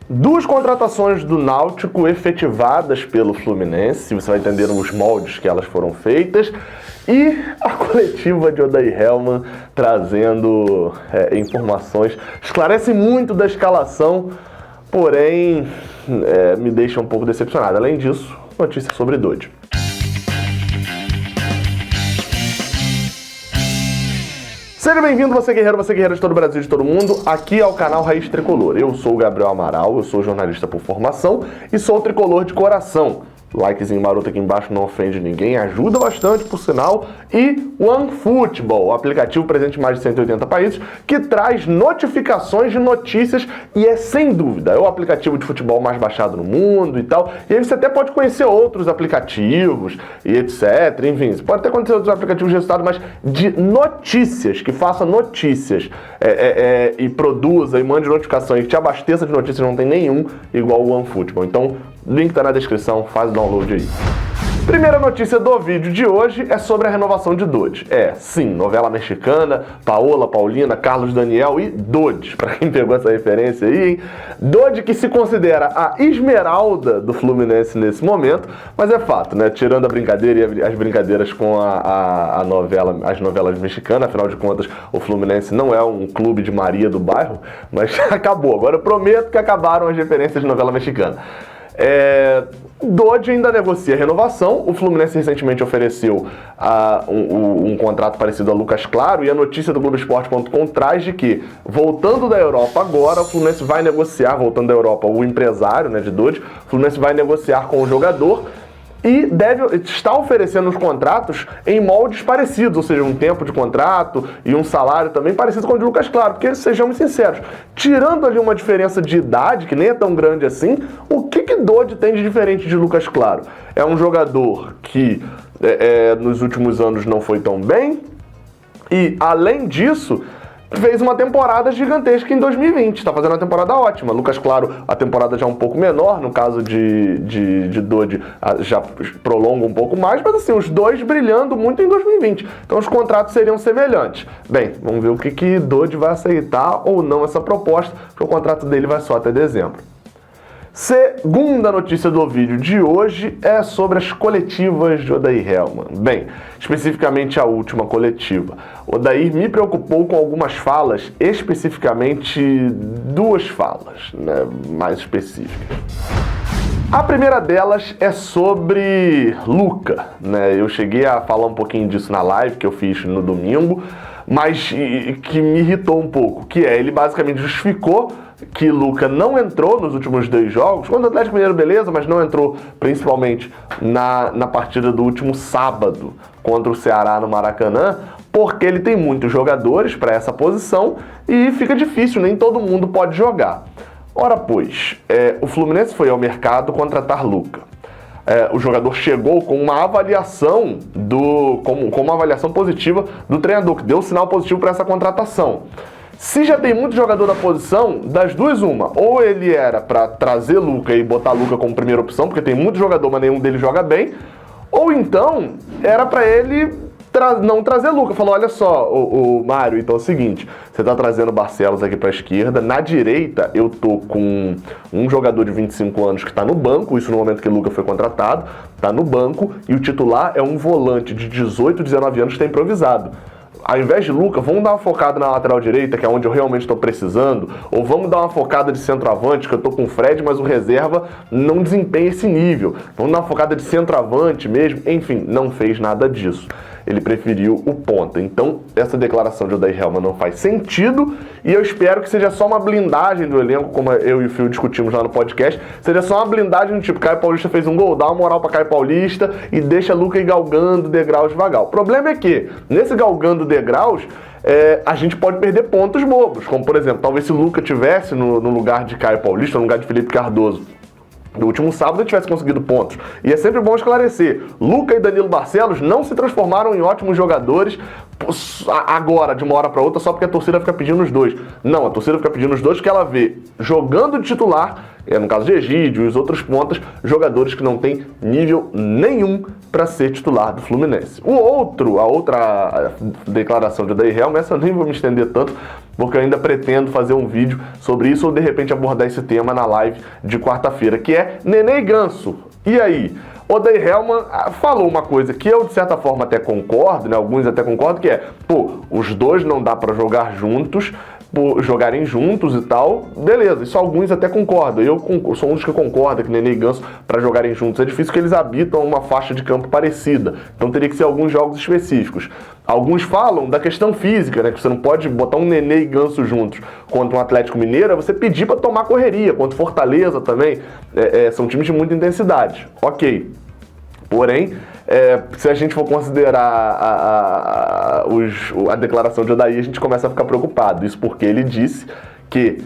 Duas contratações do Náutico efetivadas pelo Fluminense, você vai entender os moldes que elas foram feitas, e a coletiva de Odair Hellmann trazendo informações, esclarece muito da escalação, porém me deixa um pouco decepcionado. Além disso, notícia sobre Dodge. Seja bem-vindo, você guerreiro de todo o Brasil e de todo o mundo, aqui ao canal Raiz Tricolor. Eu sou o Gabriel Amaral, eu sou jornalista por formação e sou tricolor de coração. Likezinho maroto aqui embaixo não ofende ninguém, ajuda bastante, por sinal. E OneFootball, o aplicativo presente em mais de 180 países, que traz notificações de notícias e é, sem dúvida, o aplicativo de futebol mais baixado no mundo e tal. E aí você até pode conhecer outros aplicativos e etc. Enfim, você pode até conhecer outros aplicativos de resultado, mas de notícias, que faça notícias e produza e mande notificações, que te abasteça de notícias, não tem nenhum igual o OneFootball. Então, link tá na descrição, faz o download aí. Primeira notícia do vídeo de hoje é sobre a renovação de Dodge. Sim, novela mexicana, Paola, Paulina, Carlos Daniel e Dodge, pra quem pegou essa referência aí, hein? Dodge que se considera a esmeralda do Fluminense nesse momento, mas é fato, né? Tirando a brincadeira e as brincadeiras com as novelas mexicanas, afinal de contas, o Fluminense não é um clube de Maria do bairro, mas acabou. Agora eu prometo que acabaram as referências de novela mexicana. Dodge ainda negocia renovação. O Fluminense recentemente ofereceu um contrato parecido a Lucas Claro, e a notícia do Globoesporte.com traz de que, voltando da Europa agora, o Fluminense vai negociar, voltando da Europa, o empresário, né, de Dodge, o Fluminense vai negociar com o jogador e está oferecendo os contratos em moldes parecidos, ou seja, um tempo de contrato e um salário também parecido com o de Lucas Claro, porque, sejamos sinceros, tirando ali uma diferença de idade, que nem é tão grande assim, o que Dodge tem de diferente de Lucas Claro? É um jogador que nos últimos anos não foi tão bem e, além disso, fez uma temporada gigantesca em 2020, está fazendo uma temporada ótima. Lucas Claro, a temporada já é um pouco menor, no caso de Dodge já prolonga um pouco mais, mas assim, os dois brilhando muito em 2020. Então os contratos seriam semelhantes. Bem, vamos ver o que Dodge vai aceitar ou não essa proposta, porque o contrato dele vai só até dezembro. Segunda notícia do vídeo de hoje é sobre as coletivas de Odair Hellmann. Bem, especificamente a última coletiva. Odair me preocupou com algumas falas, especificamente duas falas, né, mais específicas. A primeira delas é sobre Luca, né? Eu cheguei a falar um pouquinho disso na live que eu fiz no domingo, mas que me irritou um pouco, que ele basicamente justificou que Luca não entrou nos últimos 2 jogos, contra o Atlético Mineiro beleza, mas não entrou principalmente na partida do último sábado contra o Ceará no Maracanã, porque ele tem muitos jogadores para essa posição e fica difícil, nem todo mundo pode jogar. Ora pois, o Fluminense foi ao mercado contratar Luca. O jogador chegou com uma avaliação com uma avaliação positiva do treinador, que deu sinal positivo para essa contratação. Se já tem muito jogador da posição, das duas uma, ou ele era para trazer Luca e botar Luca como primeira opção, porque tem muito jogador, mas nenhum deles joga bem, ou então era para ele não trazer Luca. Falou, olha só, o Mário, então é o seguinte, você tá trazendo Barcelos aqui para a esquerda, na direita eu tô com um jogador de 25 anos que tá no banco, isso no momento que Luca foi contratado, tá no banco, e o titular é um volante de 18, 19 anos que tá improvisado. Ao invés de Luca, vamos dar uma focada na lateral direita, que é onde eu realmente estou precisando, ou vamos dar uma focada de centroavante, que eu estou com o Fred, mas o reserva não desempenha esse nível. Vamos dar uma focada de centroavante mesmo. Enfim, não fez nada disso. Ele preferiu o ponta. Então, essa declaração de Odair Hellmann não faz sentido, e eu espero que seja só uma blindagem do elenco, como eu e o Fio discutimos lá no podcast, seja só uma blindagem do tipo, Caio Paulista fez um gol, dá uma moral para Caio Paulista e deixa Luca ir galgando degraus devagar. O problema é que, nesse galgando degraus, a gente pode perder pontos bobos, como por exemplo, talvez se o Luca tivesse no lugar de Caio Paulista, no lugar de Felipe Cardoso, no último sábado ele tivesse conseguido pontos. E é sempre bom esclarecer, Luca e Danilo Barcelos não se transformaram em ótimos jogadores agora, de uma hora para outra, só porque a torcida fica pedindo os dois. Não, a torcida fica pedindo os dois porque ela vê jogando de titular, no caso de Egídio e os outros pontas, jogadores que não têm nível nenhum para ser titular do Fluminense. A outra declaração de Odair Helma, essa eu nem vou me estender tanto, porque eu ainda pretendo fazer um vídeo sobre isso ou de repente abordar esse tema na live de quarta-feira, que é Nenê e Ganso. E aí? Odair Helma falou uma coisa que eu, de certa forma, até concordo, né? Alguns até concordam, que é, os dois não dá pra jogar juntos, jogarem juntos e tal, beleza, isso alguns até concordam. Eu sou um dos que concorda que Nenê e Ganso, pra jogarem juntos, é difícil que eles habitam uma faixa de campo parecida, então teria que ser alguns jogos específicos. Alguns falam da questão física, né, que você não pode botar um Nenê e Ganso juntos contra um Atlético Mineiro, é você pedir pra tomar correria, contra Fortaleza também, são times de muita intensidade, ok. Porém, se a gente for considerar a declaração de Odair, a gente começa a ficar preocupado. Isso porque ele disse que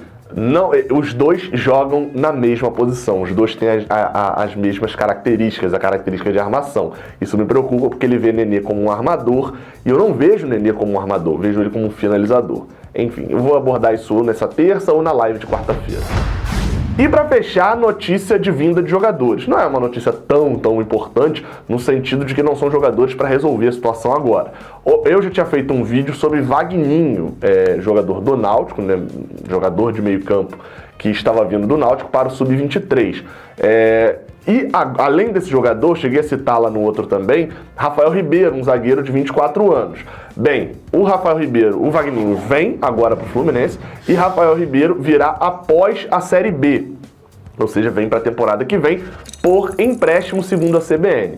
os dois jogam na mesma posição, os dois têm as mesmas características, a característica de armação. Isso me preocupa porque ele vê Nenê como um armador e eu não vejo Nenê como um armador, vejo ele como um finalizador. Enfim, eu vou abordar isso nessa terça ou na live de quarta-feira. E para fechar, a notícia de vinda de jogadores. Não é uma notícia tão importante no sentido de que não são jogadores para resolver a situação agora. Eu já tinha feito um vídeo sobre Vagninho, jogador do Náutico, né, jogador de meio campo, que estava vindo do Náutico para o Sub-23. Além desse jogador, cheguei a citar lá no outro também, Rafael Ribeiro, um zagueiro de 24 anos. Bem, o Vagninho vem agora para o Fluminense e Rafael Ribeiro virá após a Série B. Ou seja, vem para a temporada que vem por empréstimo segundo a CBN.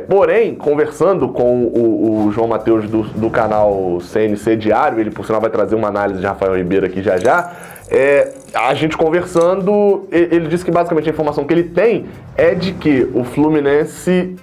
Porém, conversando com o João Matheus do canal CNC Diário, ele por sinal vai trazer uma análise de Rafael Ribeiro aqui já, a gente conversando, ele disse que basicamente a informação que ele tem é de que o Fluminense,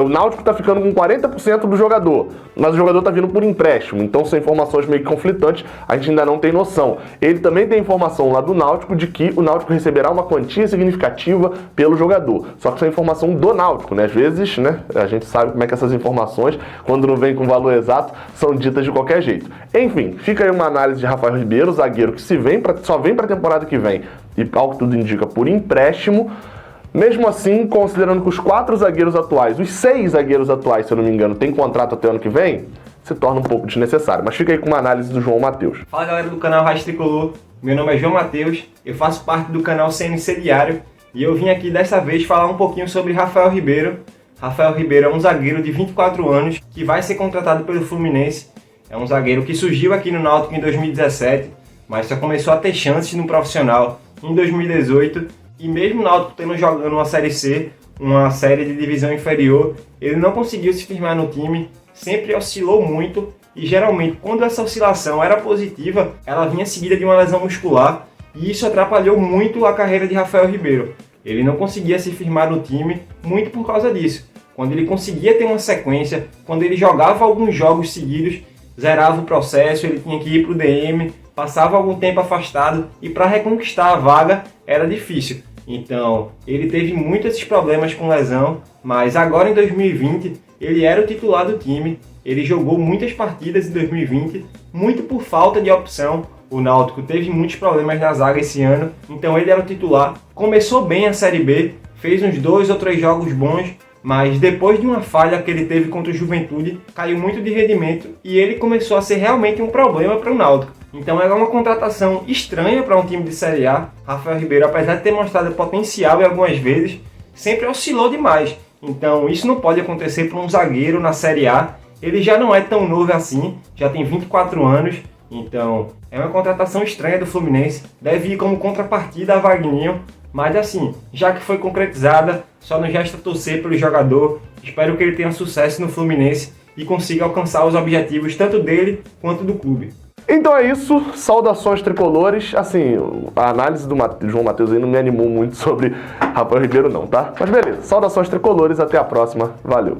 o Náutico tá ficando com 40% do jogador, mas o jogador tá vindo por empréstimo, então são informações meio que conflitantes, a gente ainda não tem noção. Ele também tem informação lá do Náutico de que o Náutico receberá uma quantia significativa pelo jogador, só que isso é informação do Náutico, né? Às vezes, né, a gente sabe como é que essas informações, quando não vem com valor exato, são ditas de qualquer jeito. Enfim, fica aí uma análise de Rafael Ribeiro, zagueiro que só vem para a temporada que vem e, ao que tudo indica, por empréstimo. Mesmo assim, considerando que os 4 zagueiros atuais, os 6 zagueiros atuais, se eu não me engano, têm contrato até ano que vem, se torna um pouco desnecessário. Mas fica aí com uma análise do João Matheus. Fala galera do canal Raiz Tricolor, meu nome é João Matheus, eu faço parte do canal CNC Diário e eu vim aqui dessa vez falar um pouquinho sobre Rafael Ribeiro. Rafael Ribeiro é um zagueiro de 24 anos que vai ser contratado pelo Fluminense. É um zagueiro que surgiu aqui no Náutico em 2017, mas só começou a ter chances no profissional em 2018. E mesmo o Náutico jogando uma Série C, uma série de divisão inferior, ele não conseguiu se firmar no time, sempre oscilou muito e geralmente quando essa oscilação era positiva, ela vinha seguida de uma lesão muscular e isso atrapalhou muito a carreira de Rafael Ribeiro. Ele não conseguia se firmar no time muito por causa disso. Quando ele conseguia ter uma sequência, quando ele jogava alguns jogos seguidos, zerava o processo, ele tinha que ir para o DM, passava algum tempo afastado e para reconquistar a vaga era difícil. Então, ele teve muitos esses problemas com lesão, mas agora em 2020 ele era o titular do time, ele jogou muitas partidas em 2020, muito por falta de opção. O Náutico teve muitos problemas na zaga esse ano, então ele era o titular. Começou bem a Série B, fez uns 2 ou 3 jogos bons, mas depois de uma falha que ele teve contra o Juventude, caiu muito de rendimento e ele começou a ser realmente um problema para o Náutico. Então é uma contratação estranha para um time de Série A. Rafael Ribeiro, apesar de ter mostrado potencial em algumas vezes, sempre oscilou demais. Então isso não pode acontecer para um zagueiro na Série A. Ele já não é tão novo assim, já tem 24 anos. Então é uma contratação estranha do Fluminense. Deve ir como contrapartida a Vagninho. Mas assim, já que foi concretizada, só nos resta torcer pelo jogador. Espero que ele tenha sucesso no Fluminense e consiga alcançar os objetivos tanto dele quanto do clube. Então é isso, saudações tricolores. Assim, a análise do João Matheus aí não me animou muito sobre Rafael Ribeiro não, tá? Mas beleza, saudações tricolores, até a próxima, valeu.